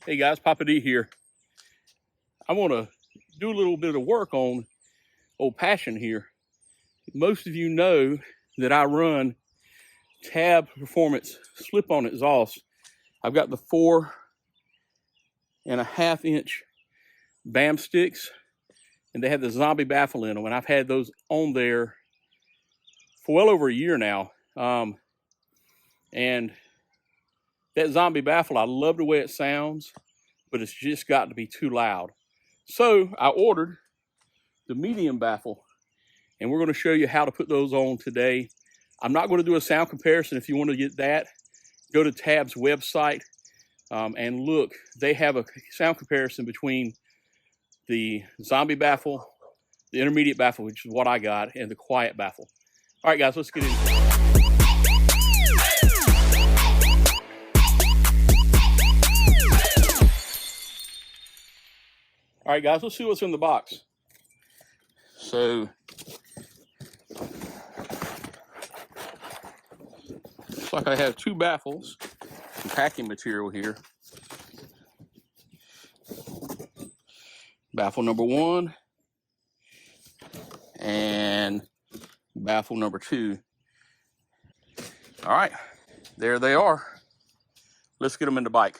Hey guys, Poppa-D here. I want to do a little bit of work on old Passion here. Most of you know that I run Tab Performance slip-on exhaust. I've got the 4.5 inch BAM sticks, and they have the zombie baffle in them, and I've had those on there for well over a year now. And that zombie baffle, I love the way it sounds, but it's just got to be too loud. So I ordered the medium baffle, and we're going to show you how to put those on today. I'm not going to do a sound comparison. If you want to get that, go to Tab's website and look. They have a sound comparison between the zombie baffle, the intermediate baffle, which is what I got, and the quiet baffle. All right, guys, let's get into it. All right, guys, let's see what's in the box. So, looks like I have 2 baffles and packing material here. Baffle number 1 and baffle number 2. All right, there they are. Let's get them in the bike.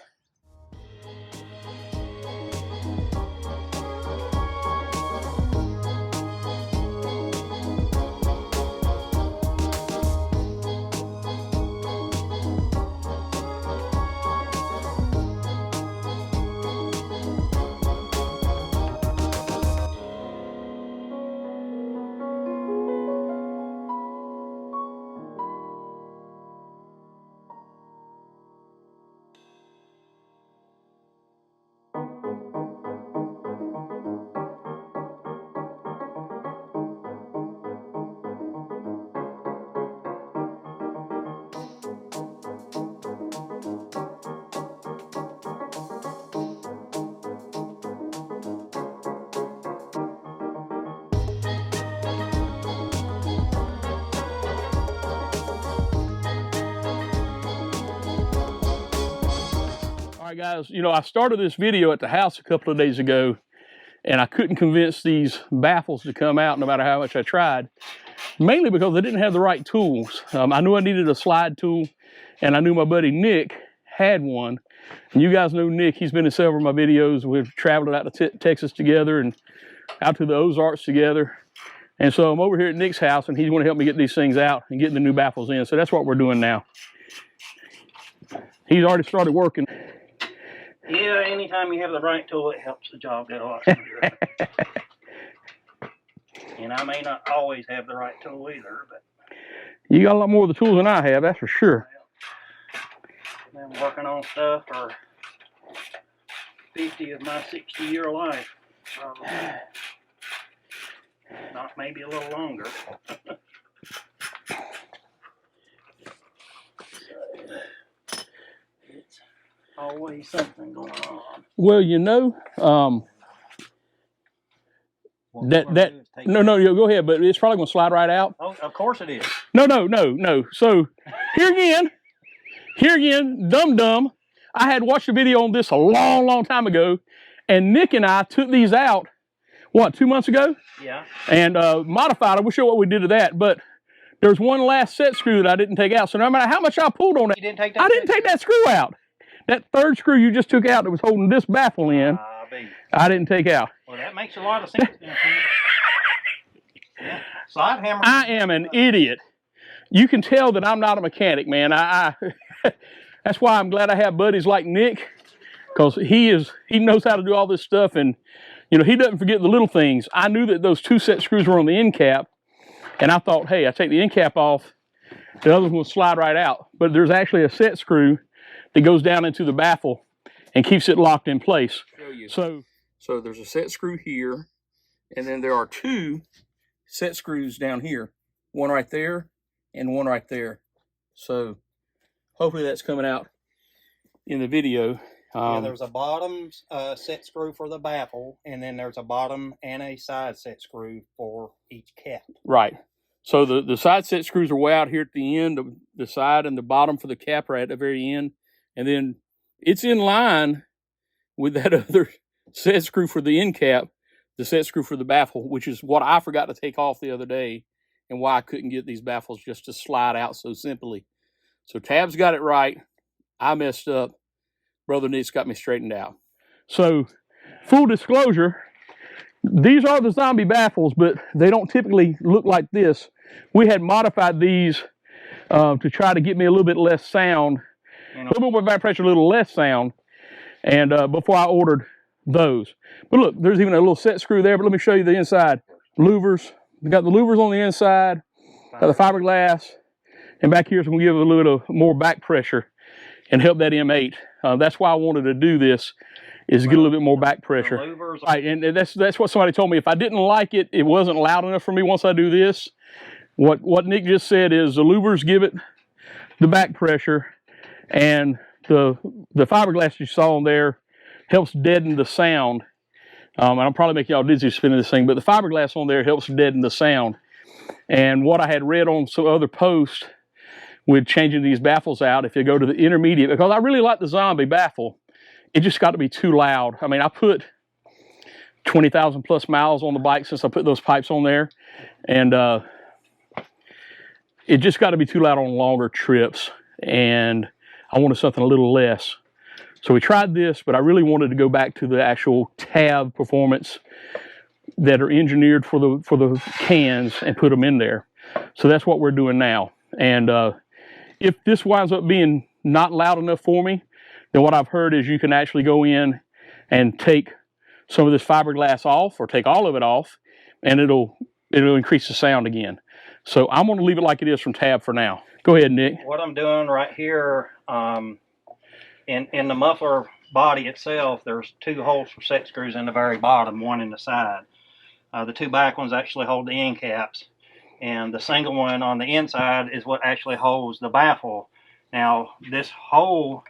All right, guys, you know, I started this video at the house a couple of days ago, and I couldn't convince these baffles to come out no matter how much I tried, mainly because they didn't have the right tools. I knew I needed a slide tool, and I knew my buddy Nick had one. And you guys know Nick. He's been in several of my videos. We've traveled out to Texas together and out to the Ozarks together. And so I'm over here at Nick's house, and he's going to help me get these things out and getting the new baffles in. So that's what we're doing now. He's already started working. Yeah, anytime you have the right tool, it helps the job get a lot smoother. And I may not always have the right tool either, but... You got a lot more of the tools than I have, that's for sure. I've been working on stuff for 50 of my 60-year life. Not maybe a little longer. Always something going on. Well, you know, no, go ahead, but it's probably going to slide right out. Oh, of course it is. No. So here again, dumb. I had watched a video on this a long time ago, and Nick and I took these out, what, 2 months ago? Yeah. And modified. I will show what we did to that, but there's one last set screw that I didn't take out. So no matter how much I pulled on it, you didn't take that I didn't take that screw out. That third screw you just took out that was holding this baffle in, I didn't take out. Well, that makes a lot of sense. Yeah. Slide hammer. I am an idiot. You can tell that I'm not a mechanic, man. That's why I'm glad I have buddies like Nick, because he knows how to do all this stuff, and you know, he doesn't forget the little things. I knew that those 2 set screws were on the end cap, and I thought, hey, I take the end cap off, the other one will slide right out. But there's actually a set screw that goes down into the baffle and keeps it locked in place. So there's a set screw here, and then there are 2 set screws down here, one right there and one right there. So hopefully that's coming out in the video. Yeah, there's a bottom set screw for the baffle, and then there's a bottom and a side set screw for each cap. Right. So the side set screws are way out here at the end. The side and the bottom for the cap are at the very end. And then it's in line with that other set screw for the end cap, the set screw for the baffle, which is what I forgot to take off the other day and why I couldn't get these baffles just to slide out so simply. So Tab's got it right. I messed up. Brother Nick's got me straightened out. So, full disclosure, these are the zombie baffles, but they don't typically look like this. We had modified these to try to get me a little bit less sound, a little bit more back pressure, a little less sound, and before I ordered those. But look, there's even a little set screw there, but let me show you the inside. Louvers. We got the louvers on the inside, got the fiberglass, and back here is going to give it a little bit of more back pressure and help that M8. That's why I wanted to do this, is get a little bit more back pressure. Right, and that's what somebody told me. If I didn't like it, it wasn't loud enough for me once I do this. What Nick just said is the louvers give it the back pressure, and the fiberglass you saw on there helps deaden the sound. And I'll probably make y'all dizzy spinning this thing, but the fiberglass on there helps deaden the sound. And what I had read on some other posts with changing these baffles out, if you go to the intermediate, because I really like the zombie baffle, it just got to be too loud. I mean, I put 20,000 plus miles on the bike since I put those pipes on there, and it just got to be too loud on longer trips, and I wanted something a little less. So we tried this, but I really wanted to go back to the actual tab performance that are engineered for the cans and put them in there. So that's what we're doing now. And if this winds up being not loud enough for me, then what I've heard is you can actually go in and take some of this fiberglass off, or take all of it off, and it'll increase the sound again. So I'm going to leave it like it is from tab for now. Go ahead, Nick. What I'm doing right here, in the muffler body itself, there's 2 holes for set screws in the very bottom, 1 in the side. The 2 back ones actually hold the end caps, and the single one on the inside is what actually holds the baffle. Now, this hole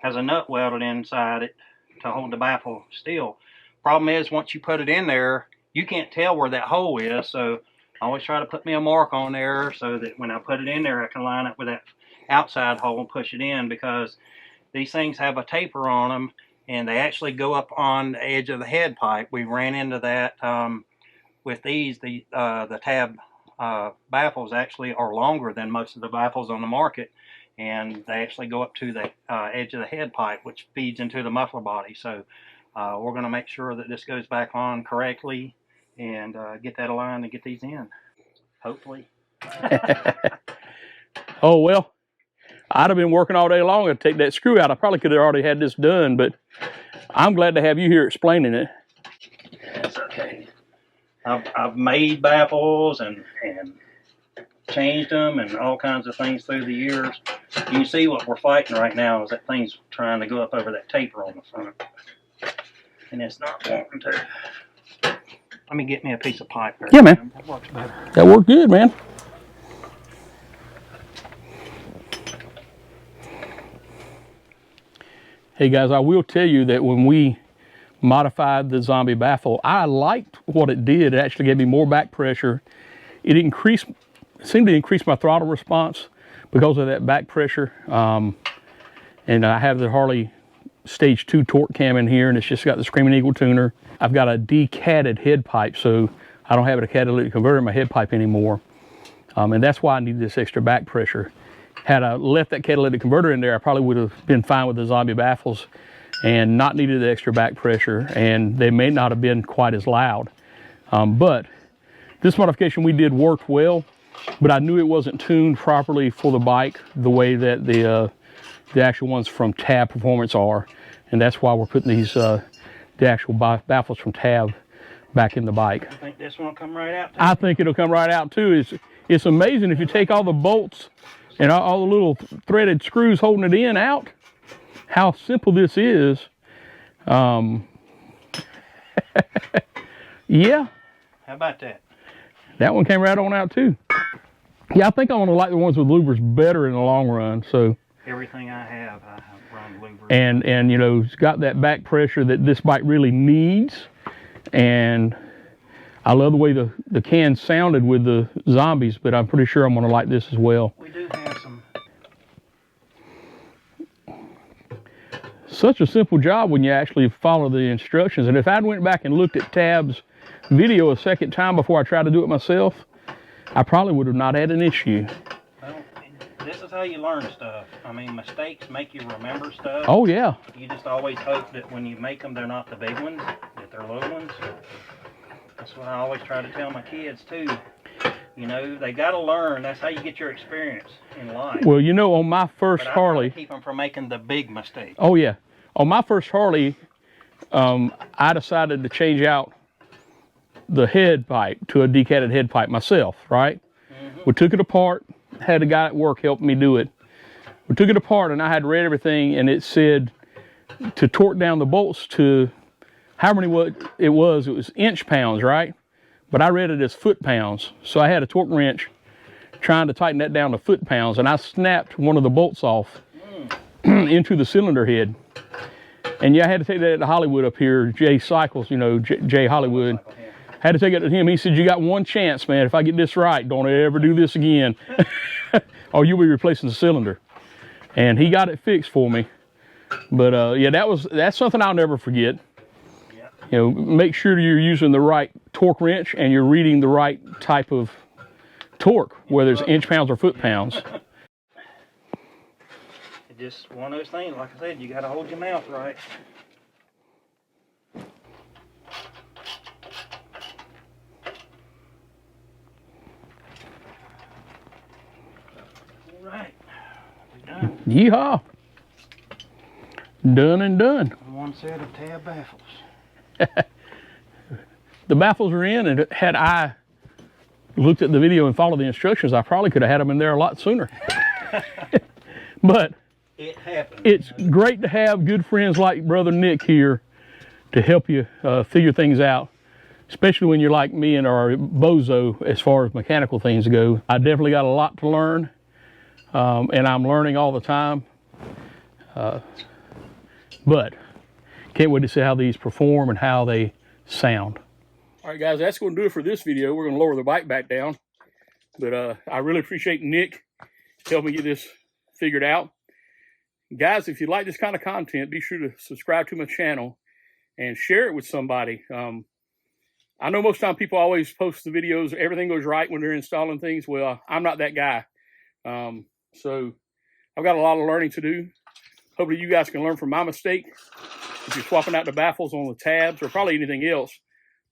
has a nut welded inside it to hold the baffle still. Problem is, once you put it in there, you can't tell where that hole is, so I always try to put me a mark on there so that when I put it in there, I can line up with that outside hole and push it in, because these things have a taper on them, and they actually go up on the edge of the head pipe. We ran into that with these. The tab baffles actually are longer than most of the baffles on the market, and they actually go up to the edge of the head pipe, which feeds into the muffler body. So we're going to make sure that this goes back on correctly and get that aligned and get these in, hopefully. Oh, well, I'd have been working all day long to take that screw out. I probably could have already had this done, but I'm glad to have you here explaining it. That's okay. I've made baffles and changed them and all kinds of things through the years. You can see what we're fighting right now is that thing's trying to go up over that taper on the front, and it's not wanting to. Let me get me a piece of pipe there. Yeah, man. That works better. That worked good, man. Hey guys, I will tell you that when we modified the zombie baffle, I liked what it did. It actually gave me more back pressure. It seemed to increase my throttle response because of that back pressure. And I have the Harley Stage 2 torque cam in here, and it's just got the Screaming Eagle tuner. I've got a decatted head pipe, so I don't have a catalytic converter in my head pipe anymore. And that's why I need this extra back pressure. Had I left that catalytic converter in there, I probably would have been fine with the zombie baffles and not needed the extra back pressure, and they may not have been quite as loud. But this modification we did worked well, but I knew it wasn't tuned properly for the bike the way that the actual ones from Tab Performance are, and that's why we're putting these the actual baffles from Tab back in the bike. I think this one will come right out. I think it'll come right out too. It's amazing if you take all the bolts and all the little threaded screws holding it in out, how simple this is. Yeah. How about that? That one came right on out too. Yeah, I think I'm gonna like the ones with louvers better in the long run. So everything I have run louvers. And you know, it's got that back pressure that this bike really needs. And I love the way the can sounded with the zombies, but I'm pretty sure I'm gonna like this as well. We do have some. such a simple job when you actually follow the instructions. And if I'd went back and looked at Tab's video a second time before I tried to do it myself, I probably would have not had an issue. Well, this is how you learn stuff. I mean, mistakes make you remember stuff. Oh, yeah. You just always hope that when you make them, they're not the big ones, that they're little ones. That's what I always try to tell my kids, too. You know, they got to learn. That's how you get your experience in life. Well, you know, on my first Harley... keep them from making the big mistakes. Oh, yeah. On my first Harley, I decided to change out the head pipe to a decatted head pipe myself, right? Mm-hmm. We took it apart, had a guy at work help me do it. We took it apart and I had read everything and it said to torque down the bolts to however many it was inch pounds, right? But I read it as foot pounds. So I had a torque wrench trying to tighten that down to foot pounds and I snapped one of the bolts off into the cylinder head. And yeah, I had to take that to Hollywood up here, Jay Cycles, you know, Jay Hollywood. Had to take it to him. He said, you got one chance, man. If I get this right, don't ever do this again. Or you'll be replacing the cylinder. And he got it fixed for me. But yeah, that's something I'll never forget. Yeah. You know, make sure you're using the right torque wrench and you're reading the right type of torque, whether it's inch pounds or foot pounds. It's just one of those things, like I said, you got to hold your mouth right. Right, we're done. Yeehaw! Done and done. One set of Tab baffles. The baffles are in, and had I looked at the video and followed the instructions, I probably could have had them in there a lot sooner. But it happens. It's great to have good friends like Brother Nick here to help you figure things out, especially when you're like me and are bozo as far as mechanical things go. I definitely got a lot to learn. And I'm learning all the time, but can't wait to see how these perform and how they sound. All right, guys, that's going to do it for this video. We're going to lower the bike back down, but I really appreciate Nick helping me get this figured out. Guys, if you like this kind of content, be sure to subscribe to my channel and share it with somebody. I know most of the time people always post the videos, everything goes right when they're installing things. Well, I'm not that guy. So I've got a lot of learning to do. Hopefully you guys can learn from my mistake. If you're swapping out the baffles on the tabs or probably anything else,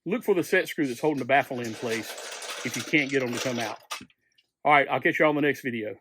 look for the set screw that's holding the baffle in place if you can't get them to come out. All right, I'll catch you all in the next video.